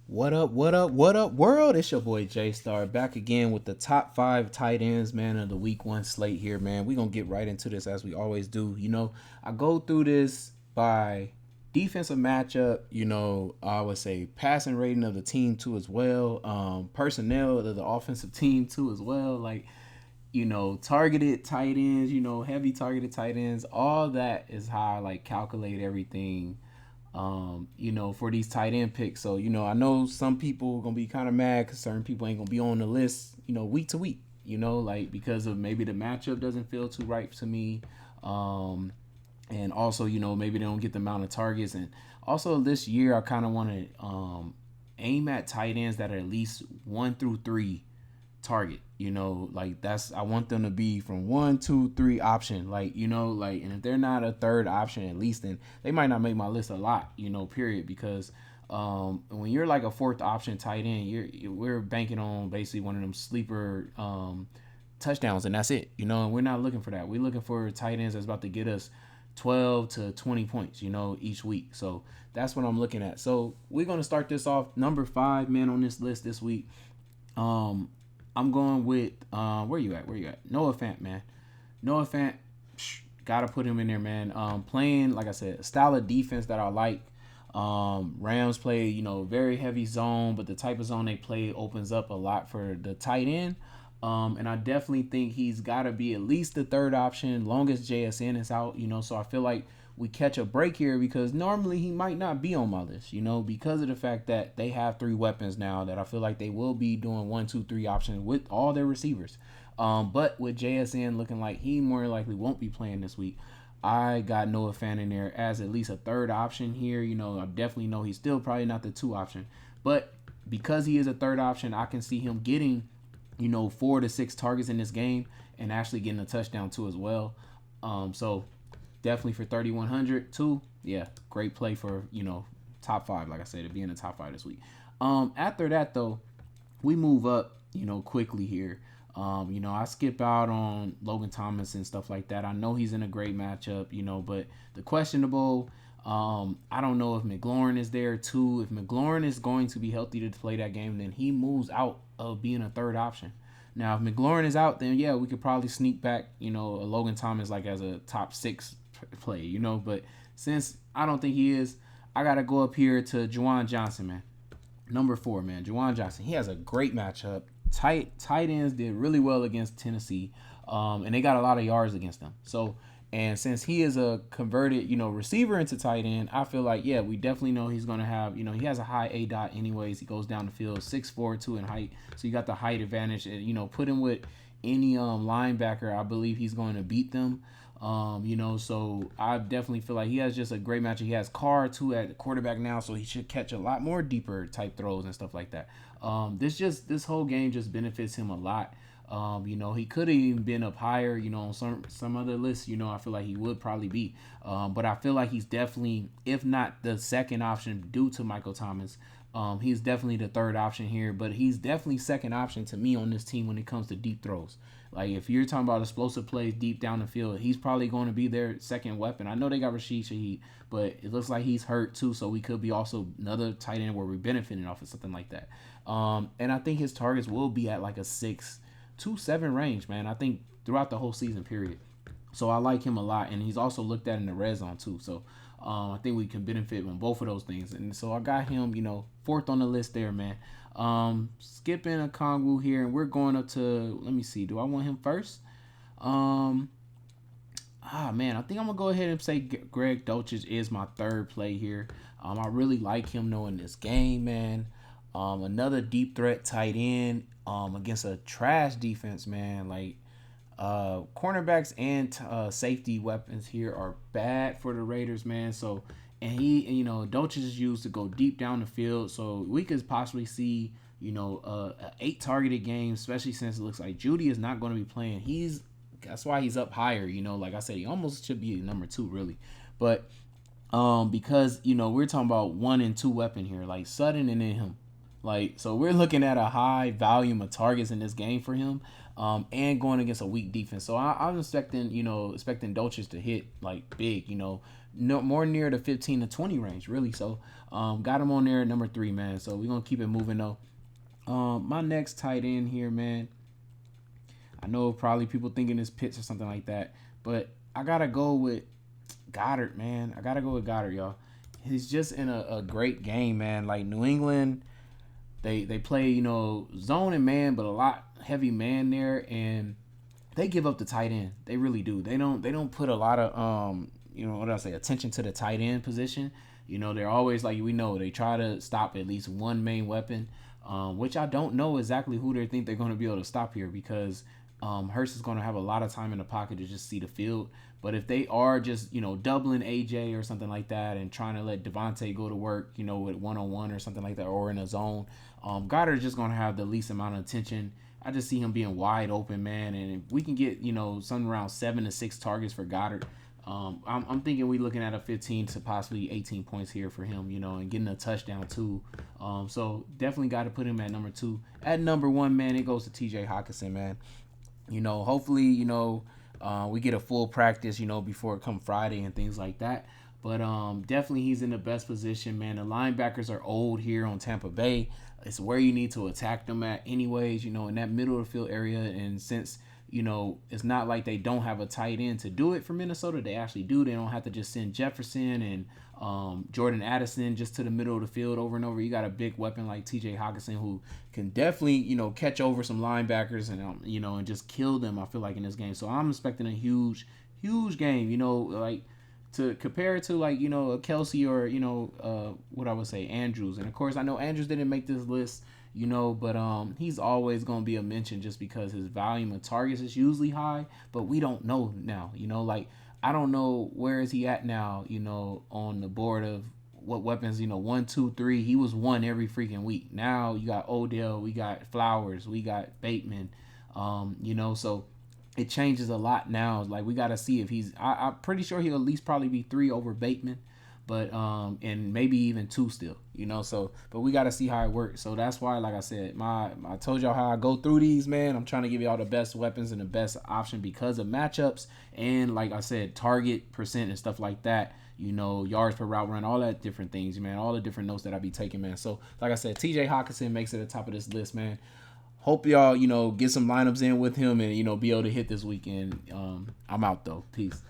What up, what up, what up, world? It's your boy J Star back again with the top five tight ends, man, of the week one slate here, man. We're gonna get right into this as we always do. I go through this by defensive matchup, I would say passing rating of the team too as well, personnel of the offensive team too as well, targeted tight ends, heavy targeted tight ends, all that is how I like calculate everything for these tight end picks. So, I know some people are gonna be kind of mad because certain people ain't gonna be on the list, week to week, like because of maybe the matchup doesn't feel too right to me. Um, and also, maybe they don't get the amount of targets. And also this year, I kind of want to aim at tight ends that are at least 1 through 3 target. Like that's I want them to be from 1, 2, 3 option. And if they're not a third option at least, then they might not make my list a lot. Period. Because when you're like a fourth option tight end, we're banking on basically one of them sleeper touchdowns, and that's it. And we're not looking for that. We're looking for tight ends that's about to get us 12 to 20 points, each week. So that's what I'm looking at. So we're gonna start this off number 5 man on this list this week. I'm going with where you at? Noah Fant, man. Noah Fant, gotta put him in there, man. Playing like I said, a style of defense that I like. Rams play, very heavy zone, but the type of zone they play opens up a lot for the tight end. And I definitely think he's got to be at least the third option, long as JSN is out. So I feel like we catch a break here because normally he might not be on my list, because of the fact that they have 3 weapons now that I feel like they will be doing 1, 2, 3 options with all their receivers. But with JSN looking like he more likely won't be playing this week, I got Noah Fant in there as at least a third option here. I definitely know he's still probably not the 2 option, but because he is a third option, I can see him getting 4 to 6 targets in this game and actually getting a touchdown too as well. So definitely for 3,100 too. Yeah, great play for top 5. Like I said, to be in the top 5 this week. After that though, we move up quickly here. I skip out on Logan Thomas and stuff like that. I know he's in a great matchup, but the questionable. I don't know if McLaurin is there too. If McLaurin is going to be healthy to play that game, then he moves out of being a third option. Now, if McLaurin is out, then yeah, we could probably sneak back, a Logan Thomas like as a top 6 play, But since I don't think he is, I gotta go up here to Juwan Johnson, man. Number 4, man, Juwan Johnson. He has a great matchup. Tight ends did really well against Tennessee, and they got a lot of yards against them. So, and since he is a converted, receiver into tight end, I feel like yeah, we definitely know he's gonna have, he has a high A dot anyways. He goes down the field 6'4", 2 in height, so you got the height advantage. And put him with any linebacker, I believe he's going to beat them. So I definitely feel like he has just a great matchup. He has Carr too at quarterback now, so he should catch a lot more deeper type throws and stuff like that. This whole game just benefits him a lot. He could have even been up higher, on some other lists, I feel like he would probably be. But I feel like he's definitely, if not the second option due to Michael Thomas, he's definitely the third option here, but he's definitely second option to me on this team when it comes to deep throws. Like if you're talking about explosive plays deep down the field, he's probably going to be their second weapon. I know they got Rashid Shaheed, but it looks like he's hurt too, so we could be also another tight end where we're benefiting off of something like that. And I think his targets will be at like a 6 to 7 range, man. I think throughout the whole season period. So I like him a lot, and he's also looked at in the red zone too. So I think we can benefit from both of those things. And so I got him, 4th on the list there, man. Skipping a Kongwu here, and we're going up to, let me see, do I want him first? Man, I think I'm gonna go ahead and say Greg Dulcich is my third play here. I really like him knowing this game, man. Another deep threat tight end against a trash defense, man. Like cornerbacks and safety weapons here are bad for the Raiders, man. So, and Dolchich is used to go deep down the field. So we could possibly see, a 8 targeted game, especially since it looks like Judy is not going to be playing. That's why he's up higher. Like I said, he almost should be number 2, really. But because we're talking about 1 and 2 weapon here, like Sutton and then him. Like, so we're looking at a high volume of targets in this game for him, and going against a weak defense. So I'm expecting Dolchich to hit like big, no more near the 15 to 20 range, really. So got him on there at number 3, man. So we're gonna keep it moving though. My next tight end here, man. I know probably people thinking it's Pitts or something like that, but I gotta go with Goddard, man. I gotta go with Goddard, y'all. He's just in a great game, man. Like New England, they play, zone and man, but a lot heavy man there, and they give up the tight end. They really do. They don't put a lot of what do I say, attention to the tight end position. They're always like, we know they try to stop at least one main weapon, which I don't know exactly who they think they're going to be able to stop here, because Hurst is going to have a lot of time in the pocket to just see the field. But if they are just, doubling AJ or something like that and trying to let Devontae go to work, with one-on-one or something like that, or in a zone, Goddard is just going to have the least amount of attention. I just see him being wide open, man. And if we can get, something around 7 to 6 targets for Goddard, I'm thinking we're looking at a 15 to possibly 18 points here for him, and getting a touchdown too. So definitely got to put him at number 2. At number 1, man, it goes to TJ Hockenson, man. Hopefully, we get a full practice, before it come Friday and things like that. But definitely he's in the best position, man. The linebackers are old here on Tampa Bay. It's where you need to attack them at anyways, in that middle of the field area. And since, it's not like they don't have a tight end to do it for Minnesota, they actually do. They don't have to just send Jefferson and Jordan Addison just to the middle of the field over and over. You got a big weapon like TJ Hockenson who can definitely, catch over some linebackers and, and just kill them, I feel like, in this game. So I'm expecting a huge game, like to compare it to, like, a Kelsey or, what I would say, Andrews. And of course, I know Andrews didn't make this list, but he's always going to be a mention just because his volume of targets is usually high, but we don't know now, like, I don't know where is he at now, on the board of what weapons, 1, 2, 3. He was 1 every freaking week. Now you got Odell, we got Flowers, we got Bateman, so it changes a lot now. Like, we got to see if I'm pretty sure he'll at least probably be 3 over Bateman, but and maybe even 2 still, so, but we got to see how it works. So that's why, like I said, I told y'all how I go through these, man. I'm trying to give y'all the best weapons and the best option because of matchups, and like I said, target percent and stuff like that, yards per route run, all that different things, man, all the different notes that I be taking, man. So like I said, TJ Hockenson makes it at the top of this list, man. Hope y'all, get some lineups in with him and, be able to hit this weekend. I'm out, though. Peace.